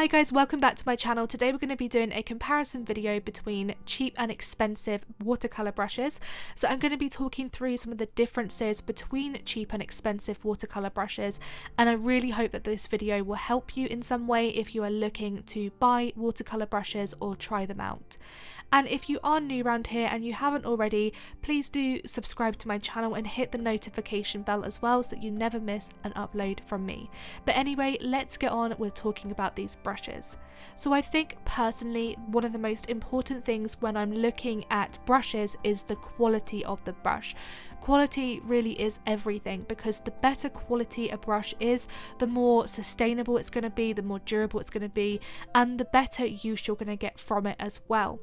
Hi guys, welcome back to my channel. Today we're going to be doing a comparison video between cheap and expensive watercolor brushes. So I'm going to be talking through some of the differences between cheap and expensive watercolor brushes, and I really hope that this video will help you in some way if you are looking to buy watercolor brushes or try them out. And if you are new around here and you haven't already, please do subscribe to my channel and hit the notification bell as well so that you never miss an upload from me. But anyway, let's get on with talking about these brushes. So I think personally one of the most important things when I'm looking at brushes is the quality of the brush. Quality really is everything, because the better quality a brush is, the more sustainable it's going to be, the more durable it's going to be, and the better use you're going to get from it as well.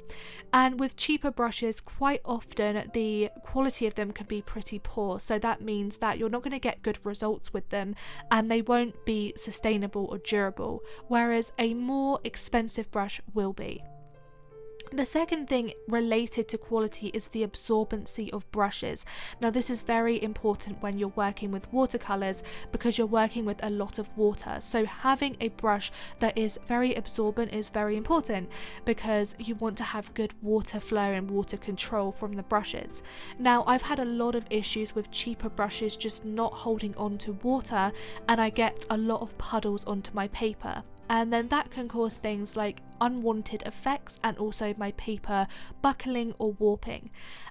And with cheaper brushes, quite often the quality of them can be pretty poor, so that means that you're not going to get good results with them and they won't be sustainable or durable, whereas a more expensive brush will be. The second thing related to quality is the absorbency of brushes. Now this is very important when you're working with watercolors because you're working with a lot of water. So having a brush that is very absorbent is very important because you want to have good water flow and water control from the brushes. Now I've had a lot of issues with cheaper brushes just not holding on to water, and I get a lot of puddles onto my paper. And then that can cause things like unwanted effects and also my paper buckling or warping.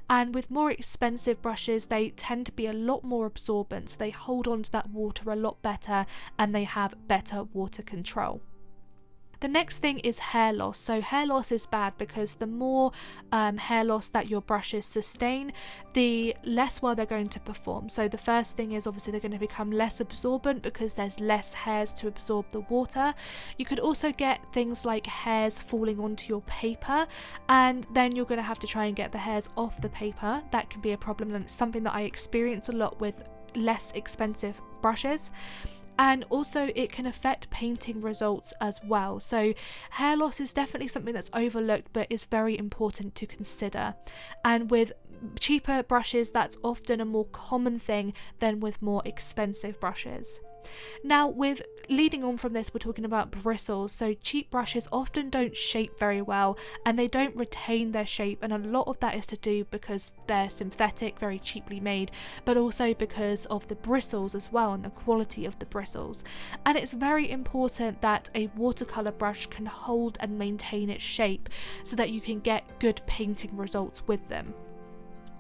And with more expensive brushes, they tend to be a lot more absorbent, so they hold on to that water a lot better and they have better water control. The next thing is hair loss. So hair loss is bad because the more hair loss that your brushes sustain, the less well they're going to perform. So the first thing is obviously they're going to become less absorbent because there's less hairs to absorb the water. You could also get things like hairs falling onto your paper, and then you're going to have to try and get the hairs off the paper. That can be a problem, and it's something that I experience a lot with less expensive brushes. And also it can affect painting results as well. So hair loss is definitely something that's overlooked but is very important to consider. And with cheaper brushes, that's often a more common thing than with more expensive brushes. Now with leading on from this, we're talking about bristles. So cheap brushes often don't shape very well and they don't retain their shape, and a lot of that is to do because they're synthetic, very cheaply made, but also because of the bristles as well and the quality of the bristles. And it's very important that a watercolor brush can hold and maintain its shape so that you can get good painting results with them.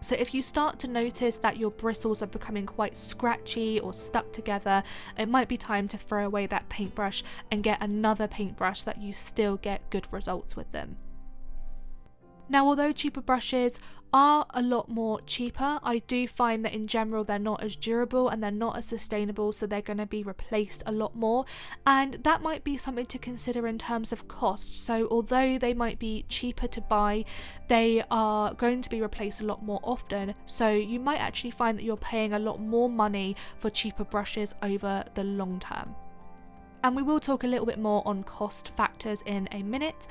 So if you start to notice that your bristles are becoming quite scratchy or stuck together, it might be time to throw away that paintbrush and get another paintbrush that you still get good results with them. Now, although cheaper brushes are a lot more cheaper, I do find that in general they're not as durable and they're not as sustainable, so they're going to be replaced a lot more, and that might be something to consider in terms of cost. So although they might be cheaper to buy, they are going to be replaced a lot more often, so you might actually find that you're paying a lot more money for cheaper brushes over the long term. And we will talk a little bit more on cost factors in a minute,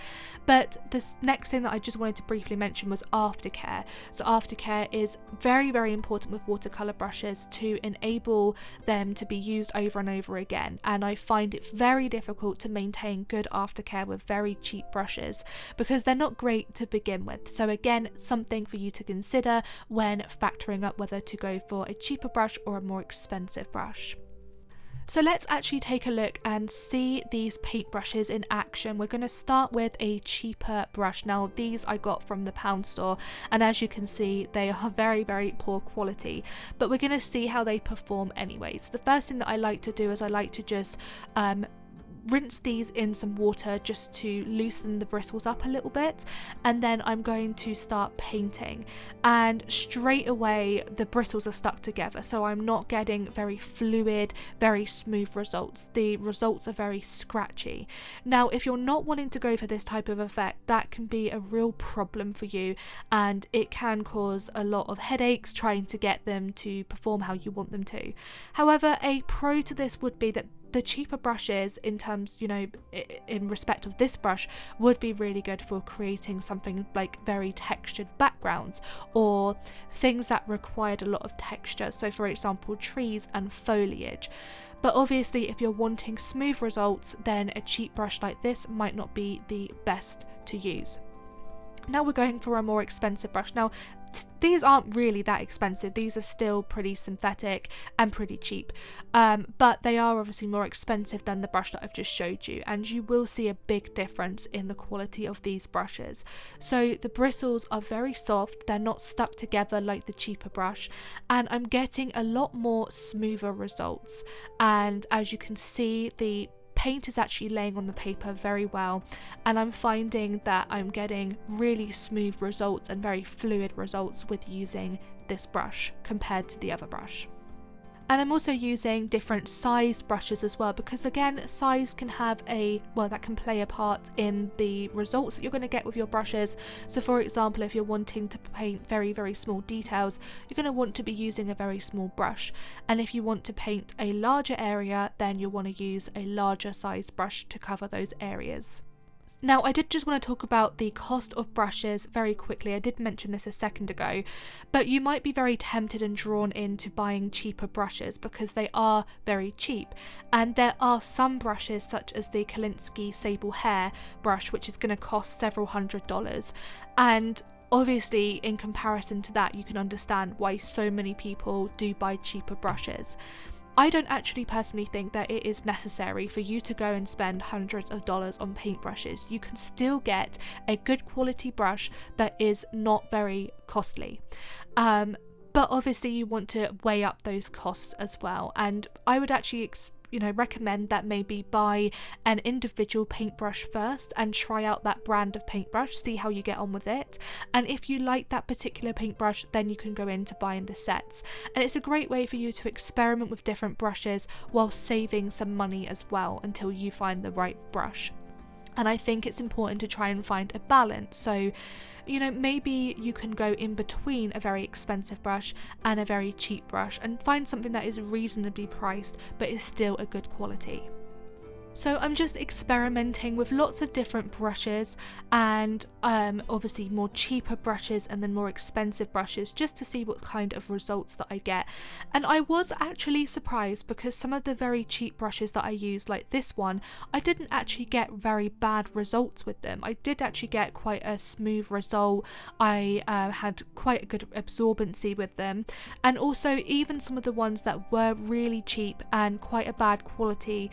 but this next thing that I just wanted to briefly mention was aftercare. So aftercare is very, very important with watercolor brushes to enable them to be used over and over again, and I find it very difficult to maintain good aftercare with very cheap brushes because they're not great to begin with. So again, something for you to consider when factoring up whether to go for a cheaper brush or a more expensive brush. So let's actually take a look and see these paintbrushes in action. We're going to start with a cheaper brush. Now these I got from the pound store, and as you can see they are very, very poor quality, but we're going to see how they perform anyways. The first thing that I like to do is I like to just rinse these in some water just to loosen the bristles up a little bit, and then I'm going to start painting, and straight away the bristles are stuck together, so I'm not getting very fluid, very smooth results. The results are very scratchy. Now if you're not wanting to go for this type of effect, that can be a real problem for you, and it can cause a lot of headaches trying to get them to perform how you want them to. However, a pro to this would be that the cheaper brushes, in terms, in respect of this brush, would be really good for creating something like very textured backgrounds or things that required a lot of texture. So for example, trees and foliage. But obviously if you're wanting smooth results, then a cheap brush like this might not be the best to use. Now we're going for a more expensive brush. Now these aren't really that expensive, these are still pretty synthetic and pretty cheap, but they are obviously more expensive than the brush that I've just showed you, and you will see a big difference in the quality of these brushes. So the bristles are very soft, they're not stuck together like the cheaper brush, and I'm getting a lot more smoother results. And as you can see, the paint is actually laying on the paper very well, and I'm finding that I'm getting really smooth results and very fluid results with using this brush compared to the other brush. And I'm also using different sized brushes as well, because again, size can have that can play a part in the results that you're going to get with your brushes. So for example, if you're wanting to paint very, very small details, you're going to want to be using a very small brush. And if you want to paint a larger area, then you'll want to use a larger size brush to cover those areas. Now, I did just want to talk about the cost of brushes very quickly. I did mention this a second ago, but you might be very tempted and drawn into buying cheaper brushes because they are very cheap. And there are some brushes such as the Kolinsky Sable Hair brush, which is going to cost several $100s. And obviously, in comparison to that, you can understand why so many people do buy cheaper brushes. I don't actually personally think that it is necessary for you to go and spend hundreds of dollars on paintbrushes. You can still get a good quality brush that is not very costly. But obviously you want to weigh up those costs as well. And I would actually recommend that maybe buy an individual paintbrush first and try out that brand of paintbrush, see how you get on with it, and if you like that particular paintbrush, then you can go into buying the sets. And it's a great way for you to experiment with different brushes while saving some money as well until you find the right brush. And I think it's important to try and find a balance. So, maybe you can go in between a very expensive brush and a very cheap brush and find something that is reasonably priced but is still a good quality. So I'm just experimenting with lots of different brushes and obviously more cheaper brushes and then more expensive brushes, just to see what kind of results that I get. And I was actually surprised because some of the very cheap brushes that I used, like this one, I didn't actually get very bad results with them. I did actually get quite a smooth result. I had quite a good absorbency with them, and also even some of the ones that were really cheap and quite a bad quality,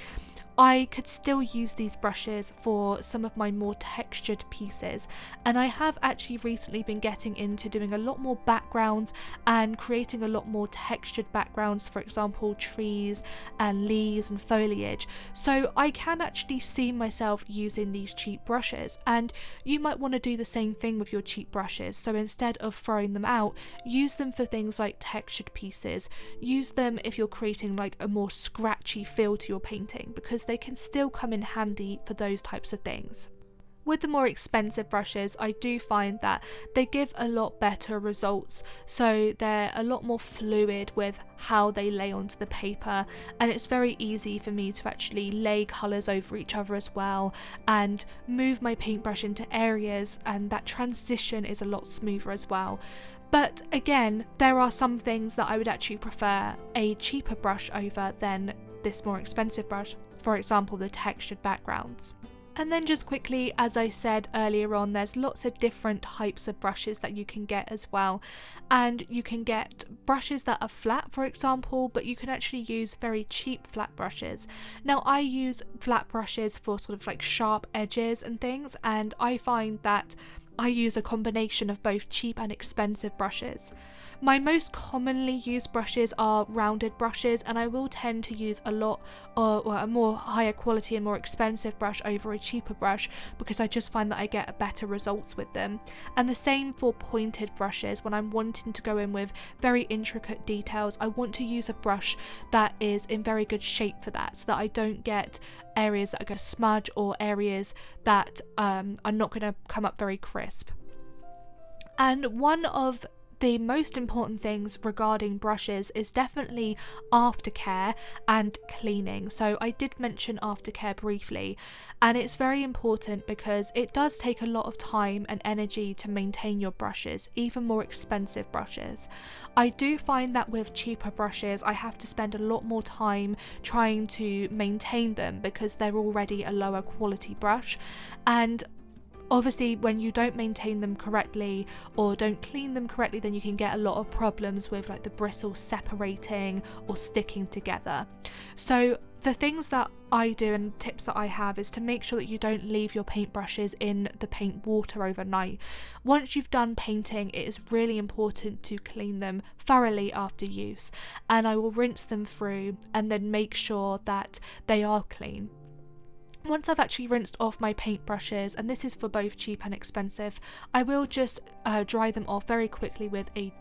I could still use these brushes for some of my more textured pieces. And I have actually recently been getting into doing a lot more backgrounds and creating a lot more textured backgrounds, for example trees and leaves and foliage. So I can actually see myself using these cheap brushes, and you might want to do the same thing with your cheap brushes. So instead of throwing them out, use them for things like textured pieces. Use them if you're creating like a more scratchy feel to your painting, because they can still come in handy for those types of things. With the more expensive brushes, I do find that they give a lot better results, so they're a lot more fluid with how they lay onto the paper, and it's very easy for me to actually lay colours over each other as well and move my paintbrush into areas, and that transition is a lot smoother as well. But again, there are some things that I would actually prefer a cheaper brush over than this more expensive brush, for example the textured backgrounds. And then just quickly, as I said earlier on, there's lots of different types of brushes that you can get as well. And you can get brushes that are flat, for example, but you can actually use very cheap flat brushes. Now I use flat brushes for sort of like sharp edges and things, and I find that I use a combination of both cheap and expensive brushes. My most commonly used brushes are rounded brushes, and I will tend to use a lot or a more higher quality and more expensive brush over a cheaper brush, because I just find that I get better results with them. And the same for pointed brushes. When I'm wanting to go in with very intricate details, I want to use a brush that is in very good shape for that, so that I don't get areas that are going to smudge or areas that are not going to come up very crisp. And one of the most important things regarding brushes is definitely aftercare and cleaning. So I did mention aftercare briefly, and it's very important because it does take a lot of time and energy to maintain your brushes, even more expensive brushes. I do find that with cheaper brushes I have to spend a lot more time trying to maintain them because they're already a lower quality brush, and obviously when you don't maintain them correctly or don't clean them correctly, then you can get a lot of problems with like the bristles separating or sticking together. So the things that I do and tips that I have is to make sure that you don't leave your paintbrushes in the paint water overnight. Once you've done painting, it is really important to clean them thoroughly after use, and I will rinse them through and then make sure that they are clean. Once I've actually rinsed off my paintbrushes, and this is for both cheap and expensive, I will just dry them off very quickly with a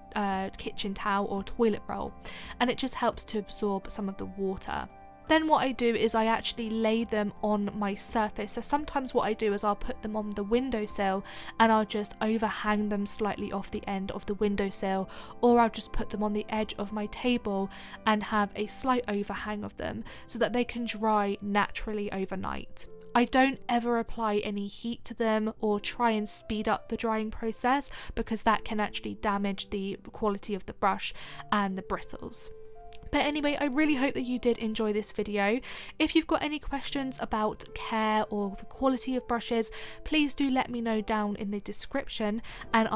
kitchen towel or toilet roll, and it just helps to absorb some of the water. Then what I do is I actually lay them on my surface. So sometimes what I do is I'll put them on the windowsill and I'll just overhang them slightly off the end of the windowsill, or I'll just put them on the edge of my table and have a slight overhang of them so that they can dry naturally overnight. I don't ever apply any heat to them or try and speed up the drying process because that can actually damage the quality of the brush and the bristles. But anyway, I really hope that you did enjoy this video. If you've got any questions about care or the quality of brushes, please do let me know down in the description, and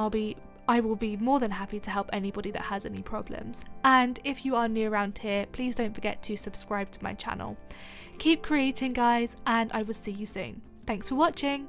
I will be more than happy to help anybody that has any problems. And if you are new around here, please don't forget to subscribe to my channel. Keep creating, guys, and I will see you soon. Thanks for watching.